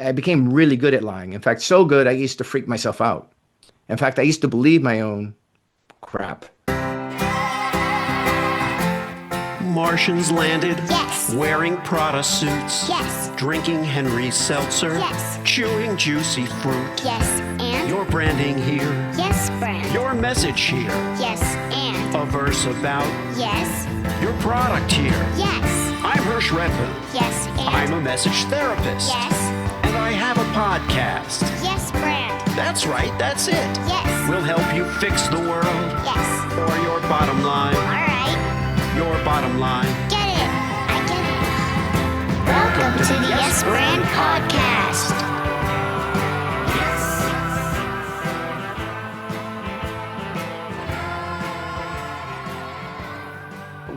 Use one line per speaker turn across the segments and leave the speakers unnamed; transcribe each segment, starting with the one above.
I became really good at lying. In fact, so good I used to freak myself out. In fact, I used to believe my own crap.
Martians landed.
Yes.
Wearing Prada suits.
Yes.
Drinking Henry's seltzer.
Yes.
Chewing juicy fruit.
Yes, and?
Your branding here.
Yes, brand.
Your message here.
Yes, and?
A verse about
Yes.
your product here.
Yes.
I'm Hersh Rephun.
Yes, and?
I'm a message therapist.
Yes.
And I have a podcast.
Yes, brand.
That's right, that's it.
Yes.
We'll help you fix the world.
Yes.
Or your bottom line.
All right.
Your bottom line.
Get it. I get it. Welcome to the Yes Brand Podcast.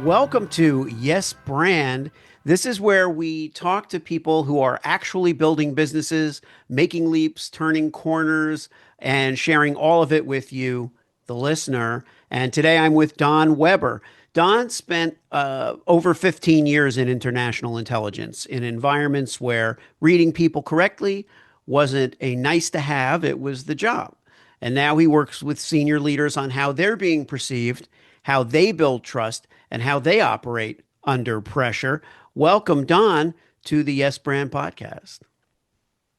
Welcome to Yes Brand. This is where we talk to people who are actually building businesses, making leaps, turning corners, and sharing all of it with you, the listener. And today I'm with Don Weber. Don spent over 15 years in international intelligence in environments where reading people correctly wasn't a nice to have, it was the job. And now he works with senior leaders on how they're being perceived, how they build trust, and how they operate under pressure. Welcome, Don, to the Yes Brand Podcast.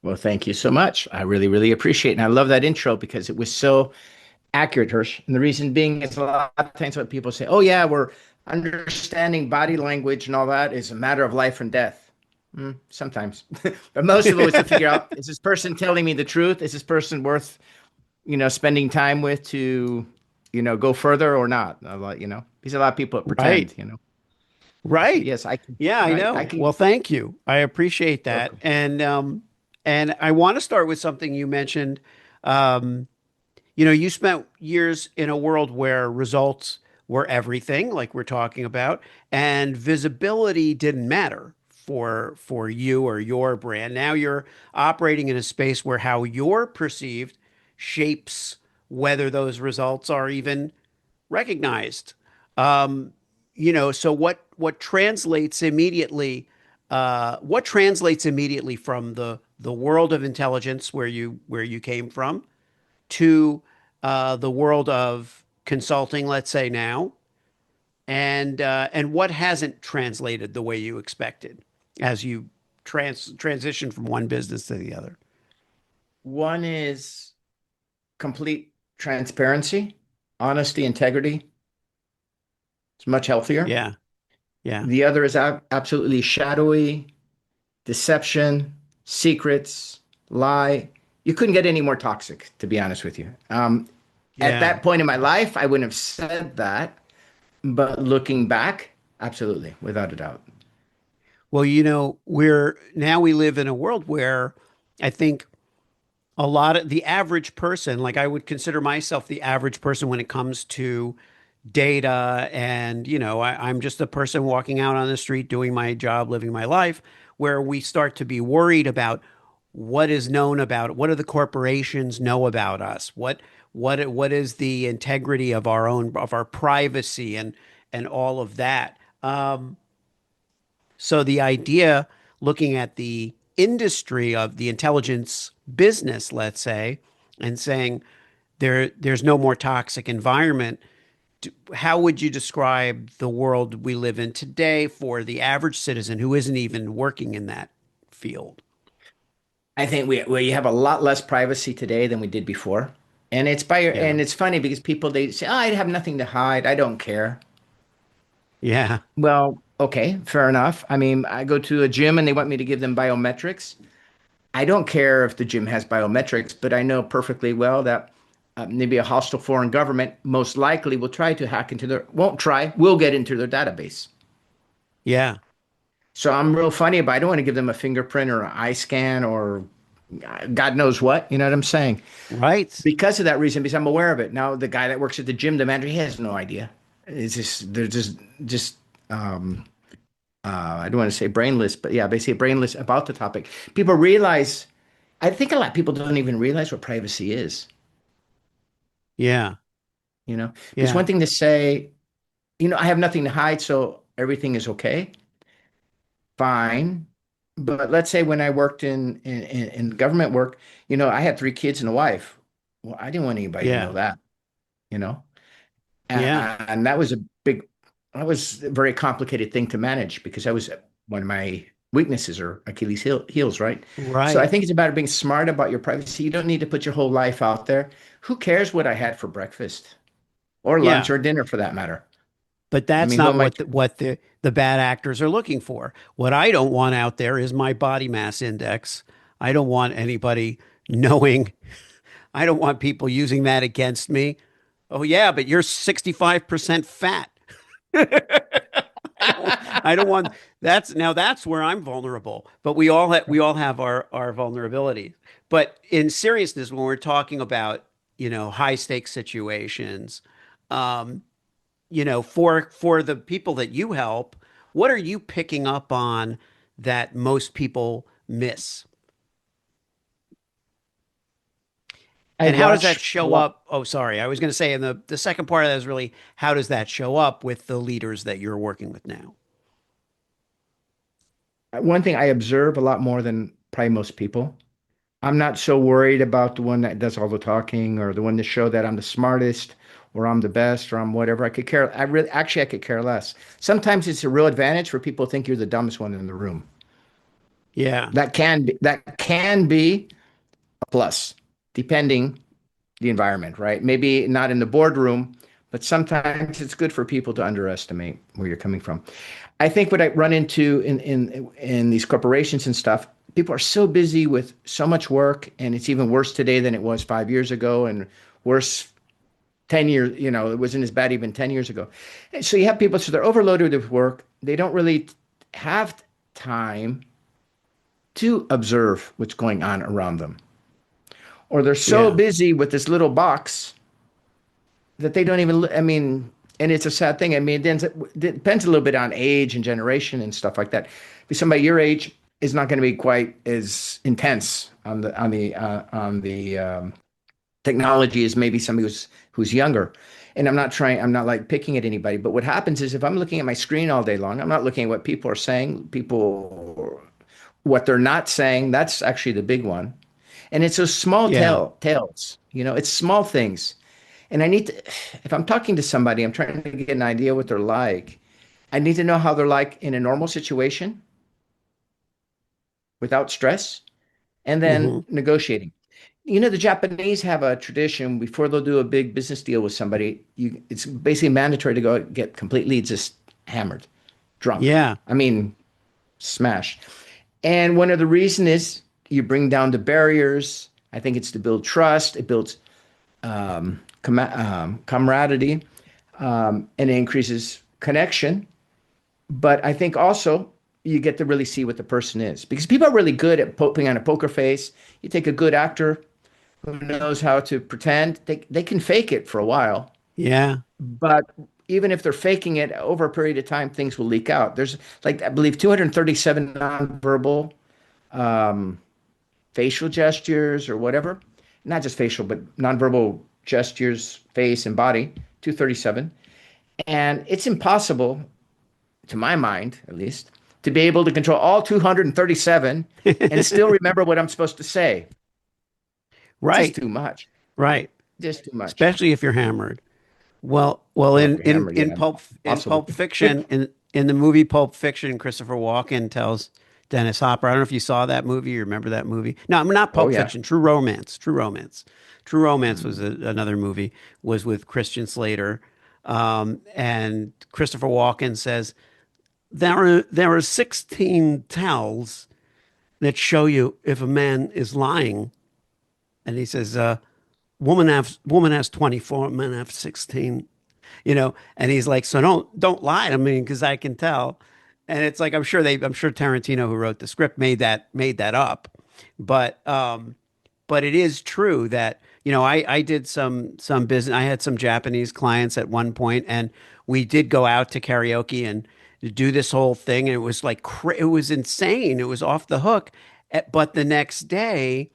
Well, thank you so much. I really, really appreciate it. And I love that intro because it was so accurate, Hersh. And the reason being is a lot of times what people say, oh, yeah, we're understanding body language and all that is a matter of life and death. Sometimes. But most of it was to figure out, is this person telling me the truth? Is this person worth, spending time with to, go further or not? Because a lot of people pretend,
Right. Right.
Yes, I can.
Yeah, I
Right?
know.
I can.
Well, thank you. I appreciate that.
Welcome.
And I want to start with something you mentioned. Um, you spent years in a world where results were everything, like we're talking about, and visibility didn't matter for you or your brand. Now you're operating in a space where how you're perceived shapes whether those results are even recognized. So what translates immediately from the world of intelligence where you came from to the world of consulting, let's say now, and what hasn't translated the way you expected as you transition from one business to the other.
One is complete transparency, honesty, integrity. It's much healthier.
Yeah, yeah,
The other is absolutely shadowy, deception, secrets, lie. You couldn't get any more toxic, to be honest with you. At
yeah.
that point in my life, I wouldn't have said that, but looking back, absolutely, without a doubt.
Well, we live in a world where I think a lot of the average person, like I would consider myself the average person when it comes to data. And, I'm just a person walking out on the street, doing my job, living my life, where we start to be worried about what is known about, what do the corporations know about us? What is the integrity of our privacy and all of that. So the idea, looking at the industry of the intelligence business, let's say, and saying there's no more toxic environment. How would you describe the world we live in today for the average citizen who isn't even working in that field?
I think we have a lot less privacy today than we did before.
Yeah.
And it's funny because people they say, oh, I have nothing to hide. I don't care.
Yeah.
Well, okay, fair enough. I mean, I go to a gym and they want me to give them biometrics. I don't care if the gym has biometrics, but I know perfectly well that maybe a hostile foreign government most likely will try to hack into won't try, will get into their database.
Yeah.
So I'm real funny about I don't want to give them a fingerprint or an eye scan or God knows what. You know what I'm saying?
Right.
Because of that reason, because I'm aware of it. Now, the guy that works at the gym, the manager, he has no idea. They're just, I don't want to say brainless, but yeah, basically brainless about the topic. People realize, I think a lot of people don't even realize what privacy is.
Yeah.
There's
Yeah.
one thing to say, I have nothing to hide, so everything is okay. Fine. But let's say when I worked in government work, I had 3 kids and a wife. Well, I didn't want anybody to know
Yeah.
that, you know,
Yeah.
and that was a very complicated thing to manage because that was one of my weaknesses or heels, right? So I
Right.
think it's about being smart about your privacy. You don't need to put your whole life out there. Who cares what I had for breakfast or lunch
Yeah.
or dinner for that matter?
But
I
that's
mean, who
not
am I
what
kidding?
the bad actors are looking for. What I don't want out there is my body mass index. I don't want anybody knowing. I don't want people using that against me. Oh yeah, but you're 65% fat. I don't want that's where I'm vulnerable. But we all have our vulnerability. But in seriousness, when we're talking about, high stakes situations, um, for the people that you help, what are you picking up on that most people miss?
I
And how does that
watch a
show
lot.
up? Oh, sorry. I was going to say, and the second part of that is really how does that show up with the leaders that you're working with now?
One thing I observe a lot more than probably most people. I'm not so worried about the one that does all the talking or the one to show that I'm the smartest or I'm the best or I'm whatever. I could care less. Sometimes it's a real advantage for people to think you're the dumbest one in the room.
Yeah.
That can be a plus, depending the environment, right? Maybe not in the boardroom, but sometimes it's good for people to underestimate where you're coming from. I think what I run into in these corporations and stuff, people are so busy with so much work, and it's even worse today than it was 5 years ago, and worse 10 years. It wasn't as bad even 10 years ago. And so you have people, so they're overloaded with work. They don't really have time to observe what's going on around them, or they're so
Yeah.
busy with this little box that they don't even. I mean, and it's a sad thing. I mean, it depends a little bit on age and generation and stuff like that. But somebody your age is not going to be quite as intense on the technology as maybe somebody who's younger. And I'm not like picking at anybody. But what happens is if I'm looking at my screen all day long, I'm not looking at what people are saying. What they're not saying. That's actually the big one. And it's those small
Yeah.
tales. It's small things. And I need to, if I'm talking to somebody, I'm trying to get an idea what they're like. I need to know how they're like in a normal situation without stress and then
Hmm.
negotiating. The Japanese have a tradition before they'll do a big business deal with somebody, it's basically mandatory to go get completely just hammered, drunk.
Yeah.
I mean, smashed. And one of the reasons is you bring down the barriers. I think it's to build trust. It builds camaraderie, and it increases connection. But I think also you get to really see what the person is because people are really good at putting on a poker face. You take a good actor who knows how to pretend, they can fake it for a while.
Yeah.
But even if they're faking it over a period of time, things will leak out. There's like, I believe, 237 nonverbal um, facial gestures or whatever. Not just facial, but nonverbal gestures, face and body, 237. And it's impossible, to my mind at least, to be able to control all 237 and still remember what I'm supposed to say. It's just
Right.
too much.
Right.
Just too much.
Especially if you're hammered. Well,
Well, if you're hammered, yeah,
In
possibly.
Pulp Fiction, in the movie Pulp Fiction, Christopher Walken tells Dennis Hopper. I don't know if you saw that movie. You remember that movie? No, I'm not
Oh,
Pulp
yeah.
Fiction. True Romance. True Romance. True Romance was
Mm.
another movie. Was with Christian Slater, and Christopher Walken says there are 16 tells that show you if a man is lying, and he says, woman has 24, men have 16." And he's like, so don't lie to me because I can tell. And it's like I'm sure Tarantino, who wrote the script, made that up. But but it is true that, I did some business. I had some Japanese clients at one point, and we did go out to karaoke and do this whole thing, and it was like it was insane. It was off the hook. But the next day,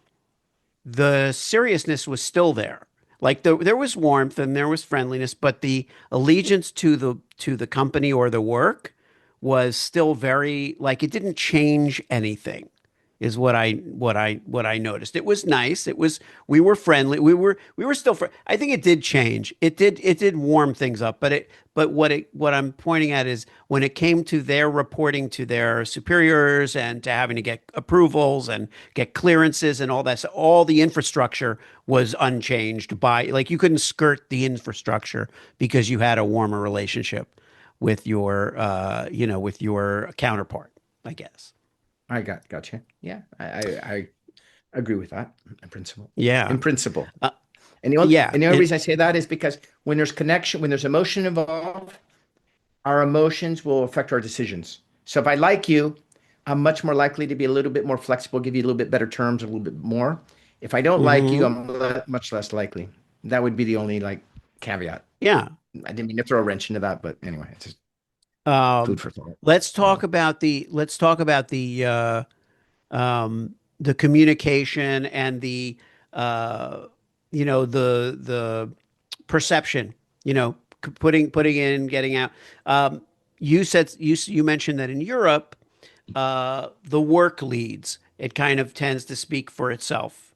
the seriousness was still there. Like there was warmth and there was friendliness, but the allegiance to the company or the work was still very like it didn't change anything is what I noticed. It was nice. It was we were friendly. We were still I think it did change. It did warm things up, but what I'm pointing at is when it came to their reporting to their superiors and to having to get approvals and get clearances and all that, so all the infrastructure was unchanged by like you couldn't skirt the infrastructure because you had a warmer relationship with your with your counterpart, I guess.
Gotcha. Yeah, I agree with that in principle.
Yeah.
In principle.
Uh,
And the only
yeah.
and the only
And
reason I say that is because when there's connection, when there's emotion involved, our emotions will affect our decisions. So if I like you, I'm much more likely to be a little bit more flexible, give you a little bit better terms, a little bit more. If I don't like you,
mhm.
I'm much less likely. That would be the only like caveat.
Yeah.
I didn't mean to throw a wrench into that, but anyway, it's just food
Um,
for thought.
let's talk about the communication and the uh, the perception. Putting in, getting out. You mentioned that in Europe, the work leads. It kind of tends to speak for itself.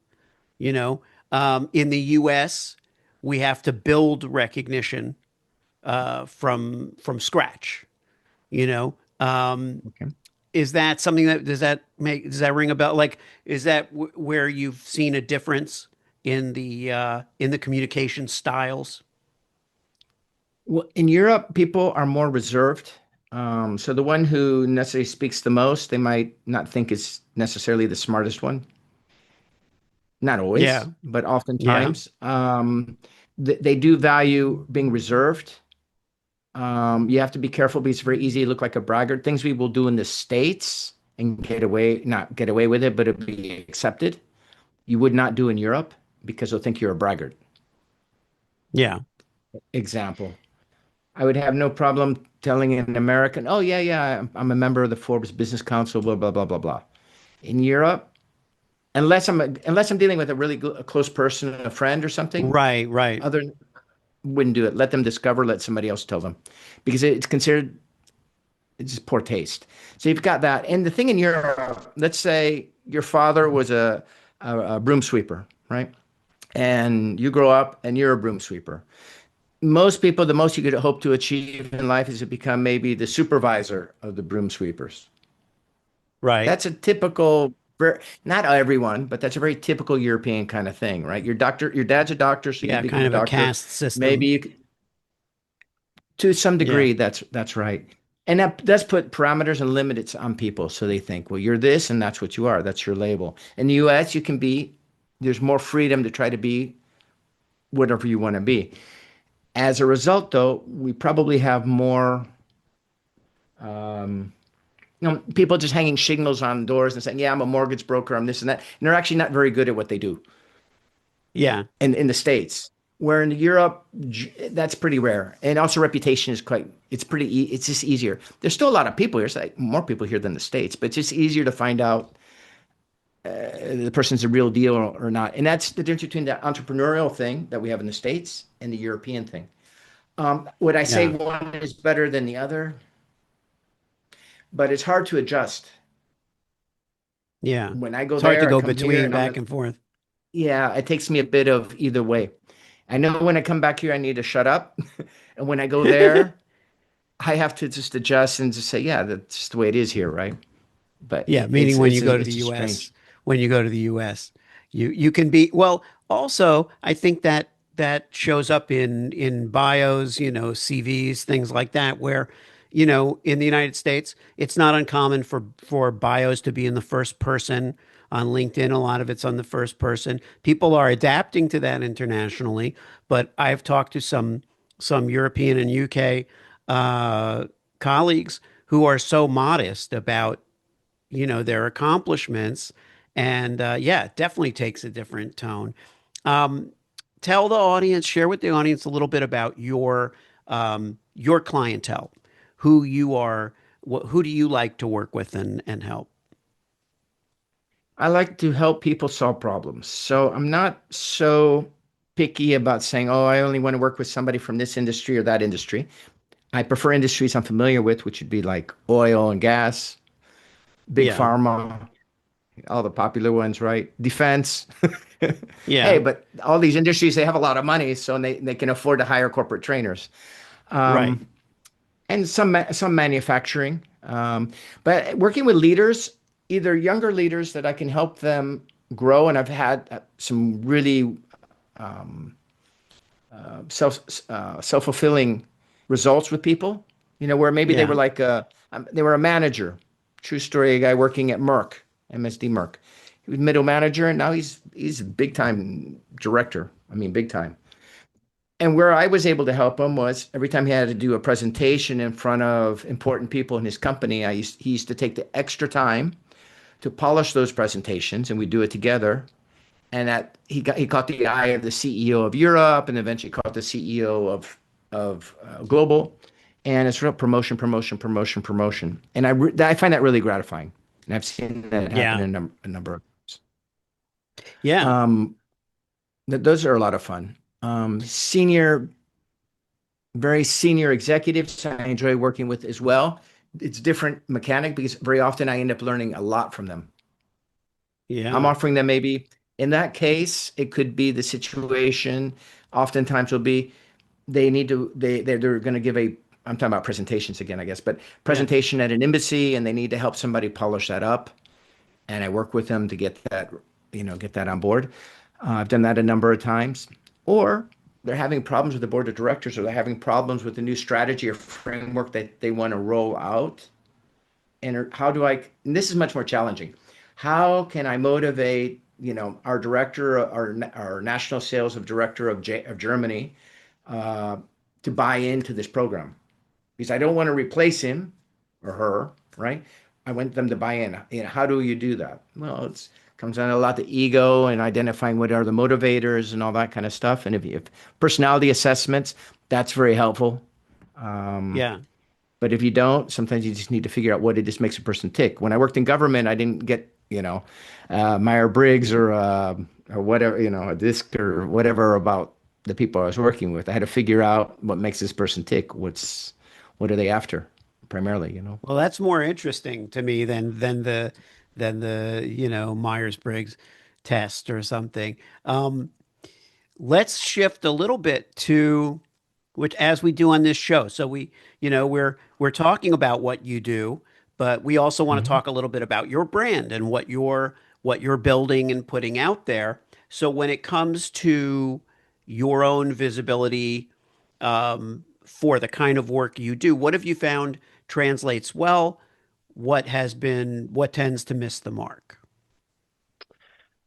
In the U.S., we have to build recognition from scratch. You know,
Okay.
is that something that does that ring a bell? Like, is that where you've seen a difference in the communication styles?
Well, in Europe, people are more reserved. So the one who necessarily speaks the most, they might not think is necessarily the smartest one. Not
Yeah,
always, but
yeah,
oftentimes. They do value being reserved. You have to be careful because it's very easy to look like a braggart. Things we will do in the States and get away, not get away with it, but it'll be accepted. You would not do in Europe because they'll think you're a braggart.
yeah,
Example. I would have no problem telling an American, oh, yeah, yeah, I'm a member of the Forbes Business Council, blah, blah, blah, blah, blah. In Europe, unless I'm dealing with a really a close person, a friend or something,
right, right.
other wouldn't do it. Let them discover, let somebody else tell them because it's considered it's just poor taste. So you've got that. And the thing in Europe, let's say your father was a broom sweeper, right? And you grow up and you're a broom sweeper. Most people, the most you could hope to achieve in life is to become maybe the supervisor of the broom sweepers.
Right.
That's a typical, not everyone, but that's a very typical European kind of thing, right? Your dad's a doctor, so you
Yeah,
become
kind
a
of a
doctor.
caste system.
Maybe to some
Yeah,
degree, that's right. And that does put parameters and limits on people. So they think, well, you're this and that's what you are. That's your label. In the US, there's more freedom to try to be whatever you want to be. As a result, though, we probably have more people just hanging signals on doors and saying, yeah, I'm a mortgage broker, I'm this and that. And they're actually not very good at what they do
yeah,
in the States. Where in Europe, that's pretty rare. And also reputation is it's just easier. There's still a lot of people here. It's like more people here than the States, but it's just easier to find out the person's the real deal or not. And that's the difference between the entrepreneurial thing that we have in the States and the European thing. Would I say
yeah,
one is better than the other? But it's hard to adjust.
yeah.
When I go
It's hard to
there, I
go
come here
between
and I'm
back
like,
and forth.
yeah, it takes me a bit of either way. I know when I come back here, I need to shut up. And when I go there, I have to just adjust and just say, yeah, that's just the way it is here, right? But
Yeah, meaning when you go to the
it's a
US,
strange.
when you go to the US, you can be well, also, I think that that shows up in bios, CVs, things like that, where, in the United States, it's not uncommon for bios to be in the first person. On LinkedIn, a lot of it's on the first person. People are adapting to that internationally, but I've talked to some European and UK colleagues who are so modest about their accomplishments, and yeah, it definitely takes a different tone. um, Tell the audience, share with the audience a little bit about your clientele, who you are, who do you like to work with and help.
I like to help people solve problems. So I'm not so picky about saying, oh, I only want to work with somebody from this industry or that industry. I prefer industries I'm familiar with, which would be like oil and gas, big
Yeah.
pharma, all the popular ones, right? Defense. Hey,
Yeah.
but all these industries, they have a lot of money, so they can afford to hire corporate trainers.
Right.
And some manufacturing. But working with leaders, either younger leaders that I can help them grow, and I've had some really self-fulfilling results with people. Where maybe they
Yeah.
were like they were a manager. True story, a guy working at Merck, MSD Merck. He was middle manager, and now he's a big time director. I mean, big time. And where I was able to help him was every time he had to do a presentation in front of important people in his company, he used to take the extra time to polish those presentations, and we do it together. And that he caught the eye of the CEO of Europe, and eventually caught the CEO of Global, and it's real promotion, promotion, promotion, promotion. And I find that really gratifying, and I've seen that happen
Yeah.
a number of times.
Yeah.
Um, those are a lot of fun. Very senior executives I enjoy working with as well. It's different mechanic because very often I end up learning a lot from them. I'm
Yeah.
offering them maybe in that case, it could be the situation. Oftentimes will be they need to they're going to give a I'm talking about presentations again, I guess, but
Yeah.
presentation at an embassy and they need to help somebody polish that up. And I work with them to get that on board. I've done that a number of times. Or they're having problems with the board of directors, or they're having problems with the new strategy or framework that they want to roll out. And how do I? And this is much more challenging. How can I motivate, our director, our national sales of director of Germany, uh, to buy into this program? Because I don't want to replace him or her, right? I want them to buy in. How do you do that? Well, it's comes down to a lot to ego and identifying what are the motivators and all that kind of stuff. And if personality assessments, that's very helpful.
Yeah.
But if you don't, sometimes you just need to figure out what it just makes a person tick. When I worked in government, I didn't get, Meyer Briggs or whatever, a disc or whatever about the people I was working with. I had to figure out what makes this person tick. What are they after primarily?
Well, that's more interesting to me than the Myers-Briggs test or something. Let's shift a little bit to which as we do on this show. So we're talking about what you do, but we also want to
Mhm.
talk a little bit about your brand and what you're building and putting out there. So when it comes to your own visibility for the kind of work you do, what have you found translates well? What tends to miss the mark?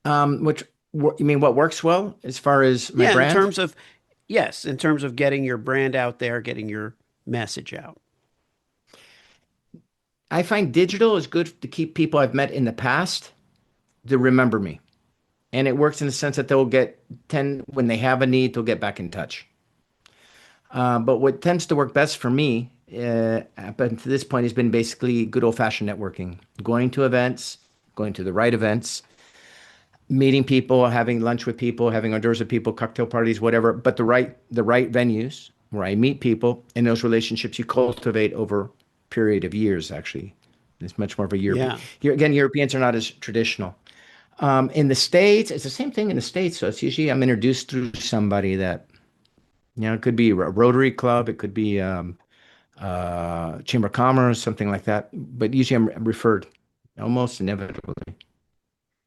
Which you mean what works well as far as my
Yeah, in
brand?
terms of yes, in terms of getting your brand out there, getting your message out.
I find digital is good to keep people I've met in the past to remember me. And it works in the sense that they'll get 10 when they have a need, they'll get back in touch. But what tends to work best for me, up to this point, has been basically good old fashioned networking, going to events, going to the right events, meeting people, having lunch with people, having hors d'oeuvres with people, cocktail parties, whatever. But the right venues where I meet people and those relationships you cultivate over a period of years. Actually, it's much more of a European.
Yeah.
Here again, Europeans are not as traditional. In the States, it's the same thing in the States. So it's usually I'm introduced through somebody that it could be a Rotary Club, it could be Chamber of Commerce, something like that. But usually I'm referred almost inevitably.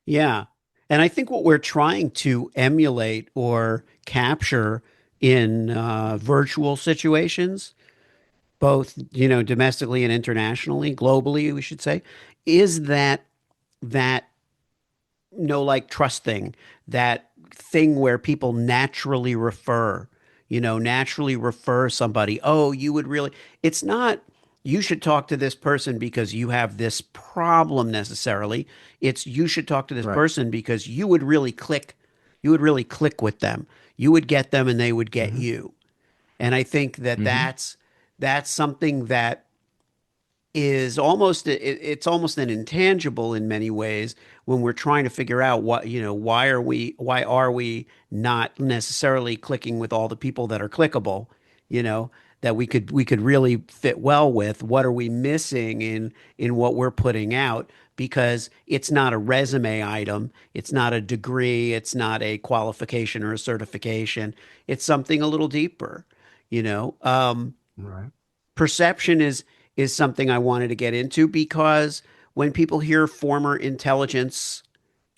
Yeah. And I think what we're trying to emulate or capture in virtual situations, both, domestically and internationally, globally, we should say, is that like trust thing, that thing where people naturally refer somebody. Oh, you would really, it's not, you should talk to this person because you have this problem necessarily. It's you should talk to this
Right.
person because you would really click with them. You would get them and they would get
Hmm.
you. And I think that
Hmm.
that's something that is it's almost an intangible in many ways when we're trying to figure out why are we not necessarily clicking with all the people that are clickable, you know that we could really fit well with. What are we missing in what we're putting out? Because it's not a resume item, it's not a degree, it's not a qualification or a certification. It's something a little deeper, you know.
Right.
Perception is something I wanted to get into because when people hear former intelligence,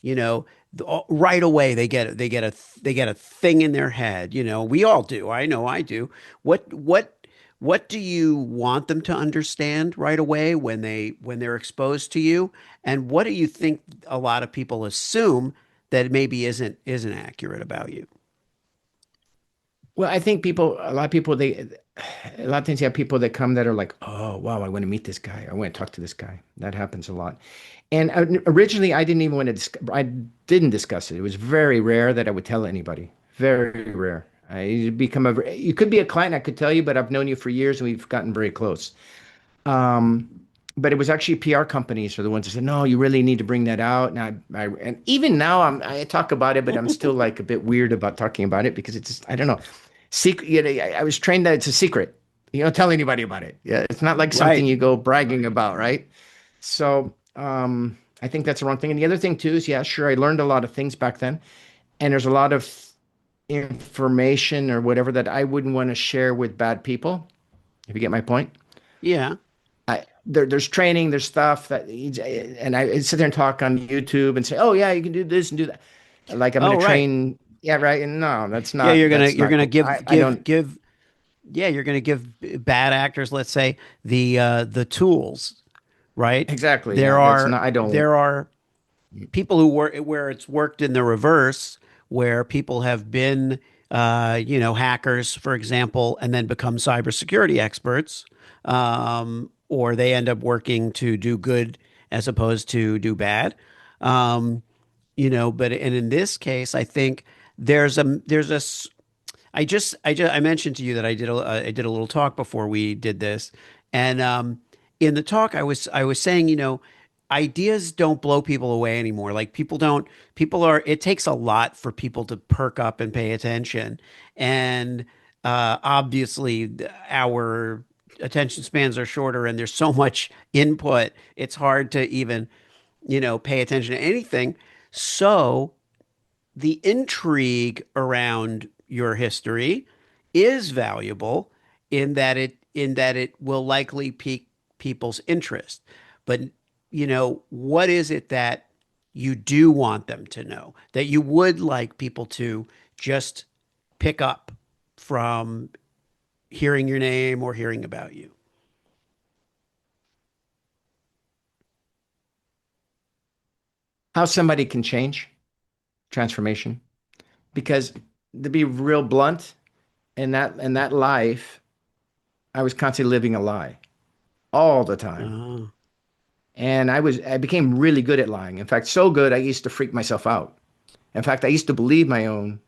right away they get a thing in their head. We all do. I know I do. What do you want them to understand right away when they're exposed to you? And what do you think a lot of people assume that maybe isn't accurate about you?
Well, I think a lot of people, a lot of times you have people that come that are like, oh, wow, I want to meet this guy. I want to talk to this guy. That happens a lot. And originally, I didn't even want to, I didn't discuss it. It was very rare that I would tell anybody. Very rare. You could be a client, I could tell you, but I've known you for years and we've gotten very close. Um, but it was actually PR companies are the ones that said, no, you really need to bring that out. And even now I talk about it, but I'm still like a bit weird about talking about it because it's just, I don't know. Secret, I was trained that it's a secret. You don't tell anybody about it. Yeah. It's not like something
Right.
you go bragging about, right? So, I think that's the wrong thing. And the other thing too is, yeah, sure, I learned a lot of things back then, and there's a lot of information or whatever that I wouldn't want to share with bad people, if you get my point.
Yeah.
There's training, there's stuff and I sit there and talk on YouTube and say, oh yeah, you can do this and do that. Like I'm going
Oh,
to
right.
train. Yeah, right. And no,
Yeah, you're gonna
that's
you're
not
gonna
cool.
give
I
give
don't,
give yeah, you're gonna give bad actors, let's say, the tools, right?
exactly.
There
Yeah, that's
are
not, I don't,
there are people who work where it's worked in the reverse, where people have been hackers, for example, and then become cybersecurity experts, or they end up working to do good as opposed to do bad. Um, but and in this case, I think there's a I mentioned to you that I did a little talk before we did this, and in the talk I was saying, ideas don't blow people away anymore. Like people are. It takes a lot for people to perk up and pay attention, and obviously our attention spans are shorter, and there's so much input. It's hard to even pay attention to anything. So the intrigue around your history is valuable in that it will likely pique people's interest. But what is it that you do want them to know that you would like people to just pick up from hearing your name or hearing about you?
how somebody can change transformation. Because to be real blunt, in that life, I was constantly living a lie all the time.
Oh,
And I became really good at lying. In fact, so good I used to freak myself out. In fact, I used to believe my own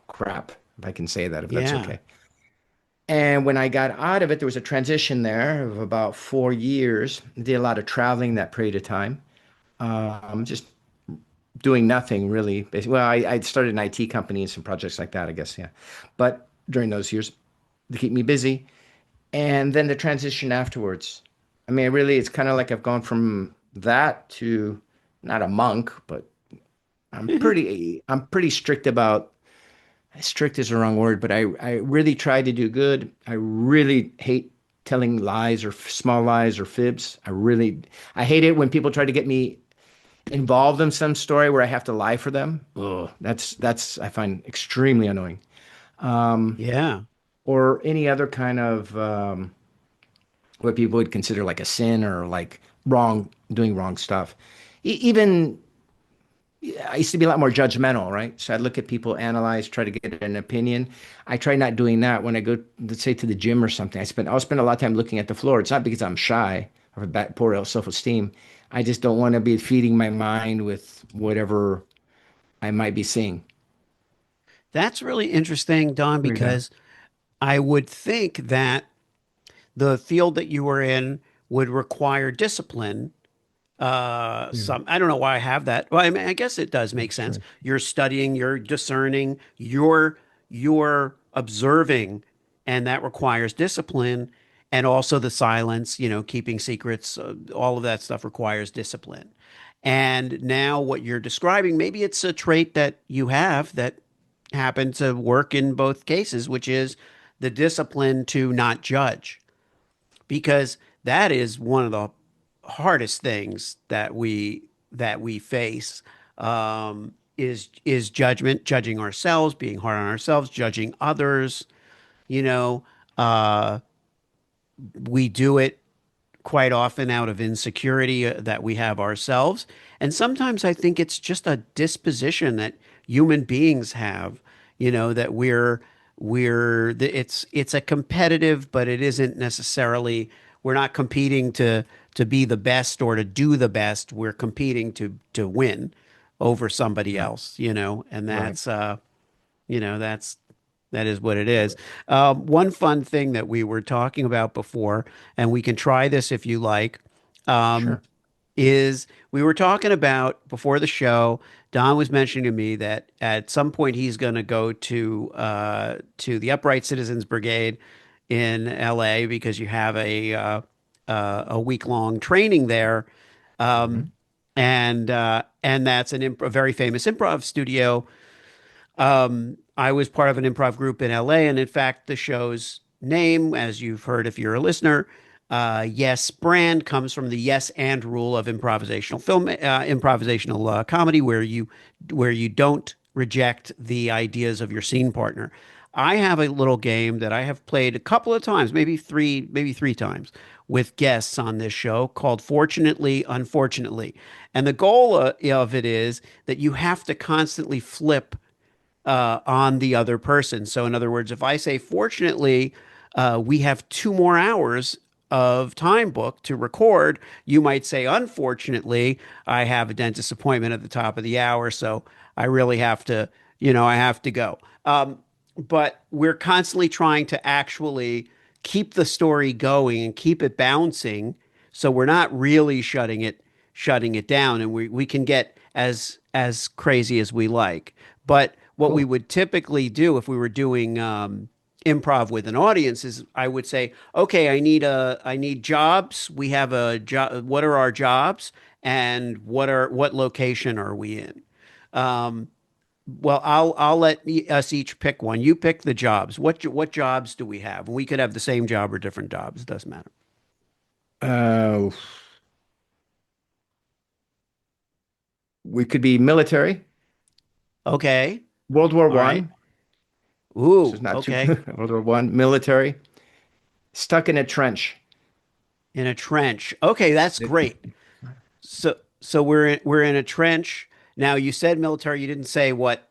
crap, if I can say that, if that's
yeah.
okay. And when I got out of it, there was a transition there of about 4 years. I did a lot of traveling that period of time. Just doing nothing really. Well, I started an IT company and some projects like that, I guess, yeah. But during those years to keep me busy. And then the transition afterwards. I mean, really, it's kind of like I've gone from that to not a monk, but I'm pretty strict about, strict is the wrong word, but I really try to do good. I really hate telling lies or small lies or fibs. I hate it when people try to get me involved in some story where I have to lie for them. Ugh, that's I find extremely annoying.
Yeah.
Or any other kind of what people would consider like a sin or like doing wrong stuff. Even I used to be a lot more judgmental, right? So I'd look at people, analyze, try to get an opinion. I try not doing that when I go, let's say, to the gym or something. I'll spend a lot of time looking at the floor. It's not because I'm shy or have poor self-esteem. I just don't want to be feeding my mind with whatever I might be seeing.
That's really interesting, Don,
Agree with that.
because I would think that the field that you were in would require discipline.
Yeah,
I don't know why I have that. Well, I mean, I guess it does make
that's
sense.
true.
You're studying, you're discerning, you're observing and that requires discipline, and also the silence, keeping secrets, all of that stuff requires discipline. And now what you're describing, maybe it's a trait that you have that happened to work in both cases, which is the discipline to not judge, because that is one of the hardest things that we face, is judgment, judging ourselves, being hard on ourselves, judging others. You know, uh, we do it quite often out of insecurity that we have ourselves. And sometimes I think it's just a disposition that human beings have, that it's a competitive, but it isn't necessarily, we're not competing to be the best or to do the best. We're competing to win over somebody
Right.
else, and
Right.
that is what it is. One fun thing that we were talking about before, and we can try this if you like, um,
Sure.
is we were talking about before the show. Don was mentioning to me that at some point he's going to go to the Upright Citizens Brigade in L.A. because you have a week long training there,
Hmm.
um, and that's a very famous improv studio. I was part of an improv group in LA, and in fact, the show's name, as you've heard if you're a listener, Yes Brand, comes from the yes and rule of improvisational comedy, where you don't reject the ideas of your scene partner. I have a little game that I have played a couple of times, maybe three times, with guests on this show called Fortunately, Unfortunately. And the goal of it is that you have to constantly flip on the other person. So, in other words, if I say, fortunately, we have 2 more hours of time booked to record, you might say, unfortunately, I have a dentist appointment at the top of the hour. So I really have to, I have to go. But we're constantly trying to actually keep the story going and keep it bouncing. So we're not really shutting it down, and we can get as crazy as we like. But what we
Cool.
would typically do if we were doing improv with an audience is I would say, okay, I need jobs. We have a job. What are our jobs, and what location are we in? Um, well, I'll let us each pick one. You pick the jobs. What jobs do we have? We could have the same job or different jobs. It doesn't matter.
Uh, we could be military,
Okay.
World War
All right.
One. This is
Ooh.
not too
Okay.
World War One, military, stuck in a trench.
In a trench. Okay, that's great. So we're in a trench. Now you said military, you didn't say what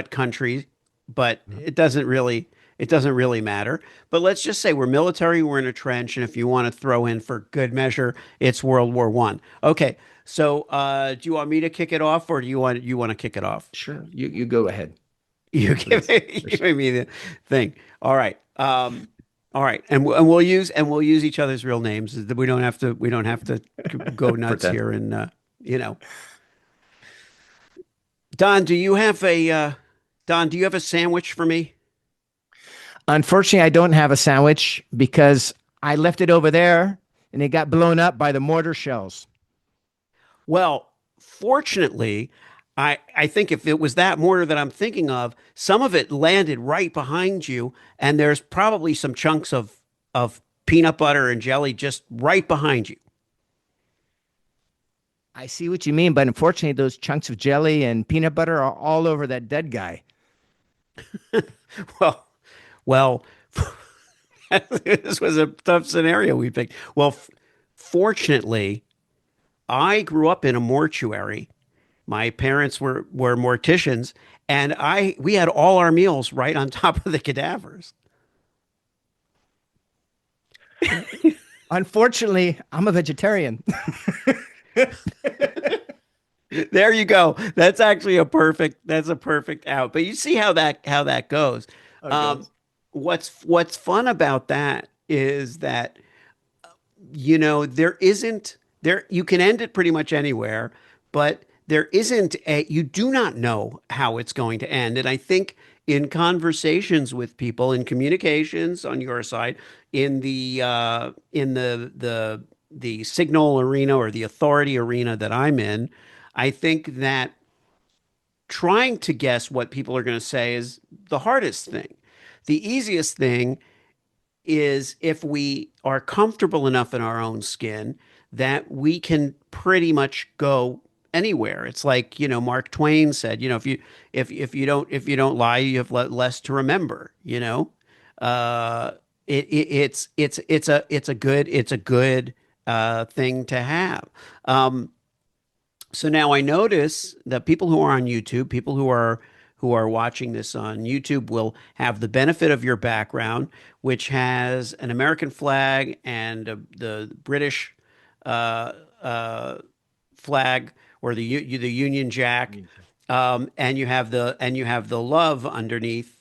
country, but
Mhm.
it doesn't really matter. But let's just say we're military, we're in a trench, and if you want to throw in for good measure, it's World War One. Okay. So do you want me to kick it off, or do you want to kick it off?
Sure, you go ahead,
You
please.
giving me the thing. All right. All right. And we'll use each other's real names. We don't have to go nuts
Pretend.
here. And you know, Don, do you have a sandwich for me?
Unfortunately, I don't have a sandwich because I left it over there and it got blown up by the mortar shells.
Well, fortunately, I think if it was that mortar that I'm thinking of, some of it landed right behind you, and there's probably some chunks of peanut butter and jelly just right behind you.
I see what you mean, but unfortunately, those chunks of jelly and peanut butter are all over that dead guy.
Well, well, this was a tough scenario we picked. Well, fortunately, I grew up in a mortuary. My parents were morticians, and we had all our meals right on top of the cadavers.
Unfortunately, I'm a vegetarian.
There you go. That's a perfect out. But you see how that goes.
How it
Um,
goes.
what's fun about that is that there isn't there you can end it pretty much anywhere, but there isn't a, you do not know how it's going to end. And I think in conversations with people, in communications on your side, in the signal arena or the authority arena that I'm in, I think that trying to guess what people are going to say is the hardest thing. The easiest thing is if we are comfortable enough in our own skin that we can pretty much go anywhere. It's like, Mark Twain said, if you don't lie, you have less to remember, Uh it's a good thing to have. So now I notice that people who are on YouTube, people who are watching this on YouTube will have the benefit of your background, which has an American flag and the British uh, uh, flag or the Union Jack, and you have the love underneath.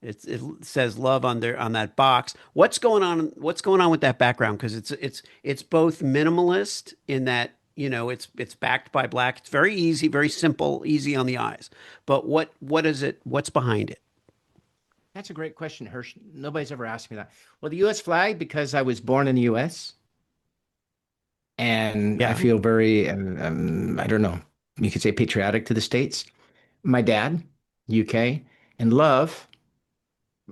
It says love on that box. What's going on? What's going on with that background? Because it's both minimalist in that it's backed by black. It's very easy, very simple, easy on the eyes. But what is it? What's behind it?
That's a great question, Hersh. Nobody's ever asked me that. Well, the U.S. flag, because I was born in the U.S. and I
Yeah,
feel very, I don't know, you could say patriotic to the States. My dad, UK, and love,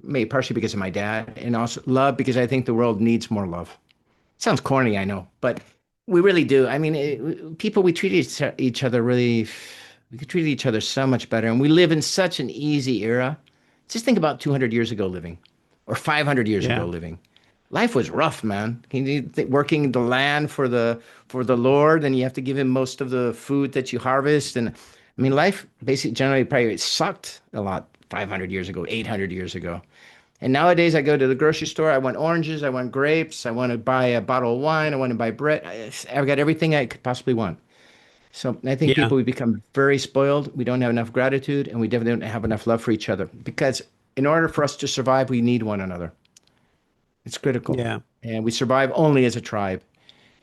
maybe partially because of my dad, and also love because I think the world needs more love. Sounds corny, I know, but we really do. I mean, people, we treat each other really, we could treat each other so much better. And we live in such an easy era. Just think about 200 years ago living or 500 years ago
yeah,
living. Life was rough, man. Working the land for the Lord, and you have to give him most of the food that you harvest. And I mean, life basically generally probably sucked a lot 500 years ago, 800 years ago. And nowadays, I go to the grocery store. I want oranges. I want grapes. I want to buy a bottle of wine. I want to buy bread. I've got everything I could possibly want. So I think
yeah,
people, we become very spoiled. We don't have enough gratitude, and we definitely don't have enough love for each other. Because in order for us to survive, we need one another. It's critical.
yeah,
And we survive only as a tribe.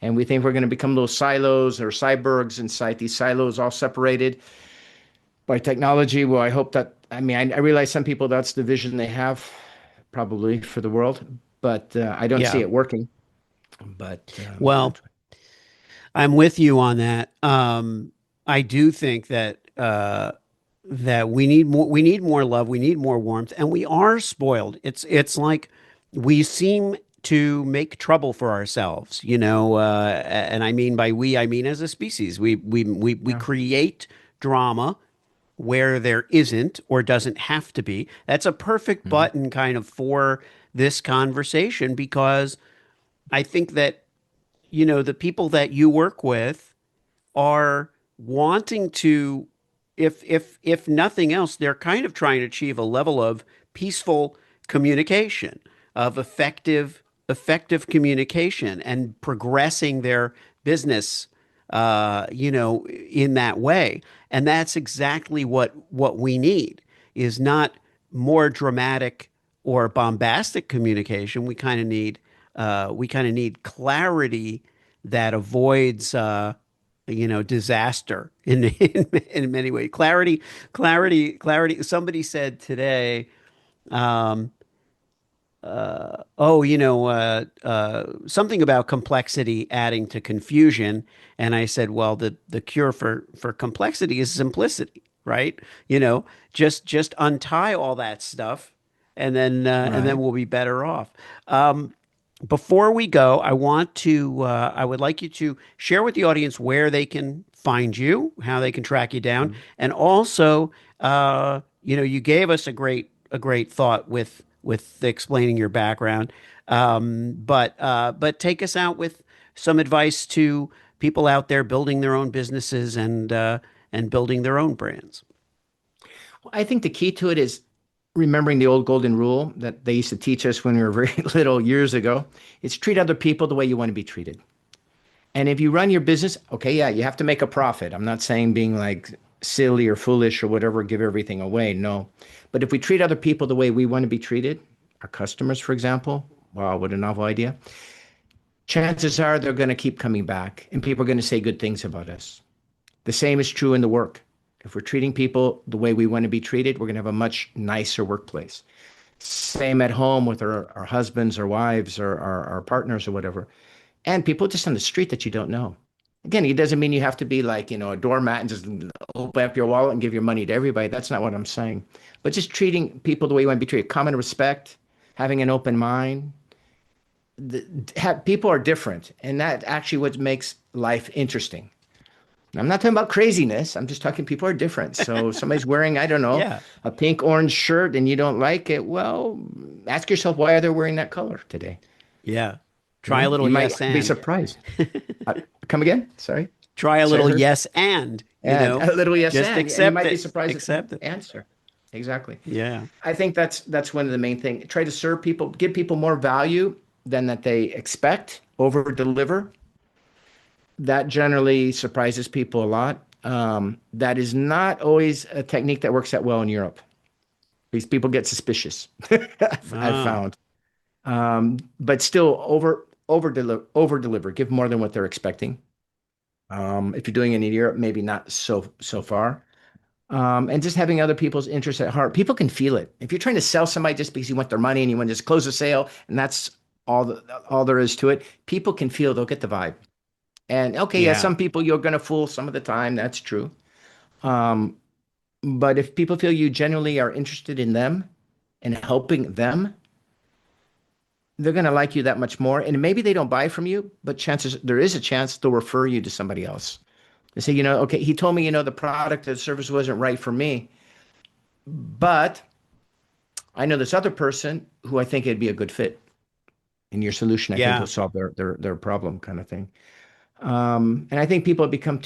And we think we're going to become little silos or cyborgs inside these silos, all separated by technology. Well, I hope that, I mean, I realize some people, that's the vision they have probably for the world, but I don't see
yeah.
it working. But
Well, I'm with you on that. I do think that we need more love, we need more warmth, and we are spoiled. It's like we seem to make trouble for ourselves, and I mean by we, I mean as a species. We
yeah.
create drama where there isn't or doesn't have to be. That's a perfect
Mhm.
button kind of for this conversation because I think that the people that you work with are wanting to, if nothing else, they're kind of trying to achieve a level of peaceful communication, of effective communication and progressing their business in that way. And that's exactly what we need is not more dramatic or bombastic communication. We kind of need clarity that avoids disaster in many ways. Clarity. Somebody said today, um, something about complexity adding to confusion, and I said, well, the cure for complexity is simplicity, right? Just untie all that stuff, and then
Right.
we'll be better off. Before we go, I would like you to share with the audience where they can find you, how they can track you down,
Mhm.
and also, you gave us a great thought with explaining your background, but take us out with some advice to people out there building their own businesses and building their own brands.
Well, I think the key to it is remembering the old golden rule that they used to teach us when we were very little years ago. It's treat other people the way you want to be treated. And if you run your business, okay, yeah, you have to make a profit. I'm not saying being like silly or foolish or whatever, give everything away. No. But if we treat other people the way we want to be treated, our customers, for example, wow, what a novel idea. Chances are they're going to keep coming back and people are going to say good things about us. The same is true in the work. If we're treating people the way we want to be treated, we're going to have a much nicer workplace. Same at home with our husbands or wives or our partners or whatever. And people just on the street that you don't know. Again, it doesn't mean you have to be like, a doormat and just open up your wallet and give your money to everybody. That's not what I'm saying. But just treating people the way you want to be treated, common respect, having an open mind. People are different. And that actually what makes life interesting. I'm not talking about craziness. I'm just talking people are different. So if somebody's wearing, I don't know,
Yeah.
a pink orange shirt and you don't like it, well, ask yourself why are they wearing that color today?
Yeah. Try a little
You
yes
might be
and.
surprised. Come again? Sorry.
Try a
Sorry,
little
Hersh?
yes and,
And a little yes
just
and
accept
you might
it.
be surprised
Accept
at
it.
the answer. Exactly.
Yeah.
I think that's one of the main things. Try to serve people, give people more value than that they expect, over deliver. That generally surprises people a lot. That is not always a technique that works that well in Europe. These people get suspicious. I've
Ah,
found, but still over deliver. Give more than what they're expecting. If you're doing it in Europe, maybe not so far. And just having other people's interests at heart. People can feel it. If you're trying to sell somebody just because you want their money and you want to just close the sale, and that's all there is to it, people can feel. They'll get the vibe. And okay, yeah,
yeah.
some people you're going to fool some of the time. That's true. Um, but if people feel you genuinely are interested in them and helping them, they're going to like you that much more. And maybe they don't buy from you, but there is a chance they'll refer you to somebody else. They say, okay, he told me, the product or the service wasn't right for me, but I know this other person who I think it'd be a good fit in your solution. I think
Yeah.
will solve their problem, kind of thing. And I think people have become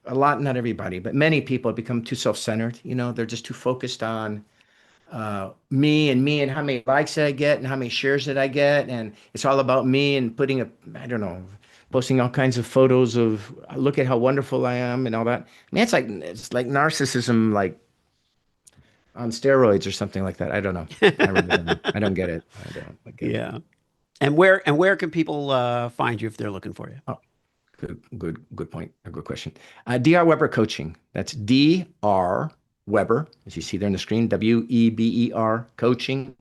not everybody, but many people have become too self-centered. They're just too focused on me and how many likes did I get and how many shares did I get. And it's all about me and I don't know, posting all kinds of photos of look at how wonderful I am and all that. I mean, it's like narcissism, like on steroids or something like that. I don't know. I really don't know. I don't get it. I don't get it.
Yeah. And where can people find you if they're looking for you?
Oh, good point. A good question. Dr. Weber Coaching. That's Dr. Weber, as you see there on the screen, Weber Coaching,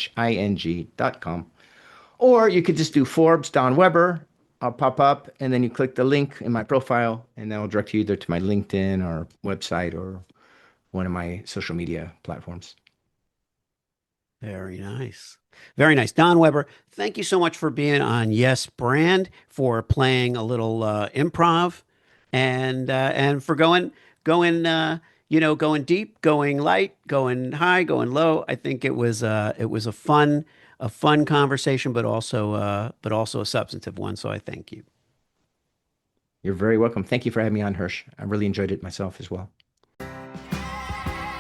COACHING.com. Or you could just do Forbes, Don Weber. I'll pop up, and then you click the link in my profile, and that'll direct you either to my LinkedIn or website or one of my social media platforms.
Very nice. Very nice. Don Weber, thank you so much for being on Yes Brand, for playing a little improv, and for going going deep, going light, going high, going low. I think it was a fun conversation, but also a substantive one. So I thank you.
You're very welcome. Thank you for having me on, Hersh. I really enjoyed it myself as well.
All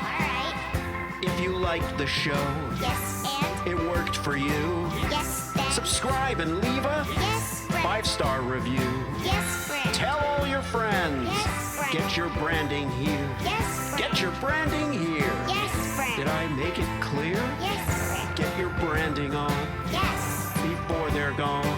right.
If you liked the show,
Yes, and
it worked for you,
yes, then
subscribe and leave a
yes, friend.
5-star review.
Yes, friend.
Tell all your friends.
Yes, friend.
Get your branding here.
Yes, friend.
Get your branding here.
Yes, friend.
Did I make it clear?
Yes, friend.
Get your branding on
Yes.
before they're gone.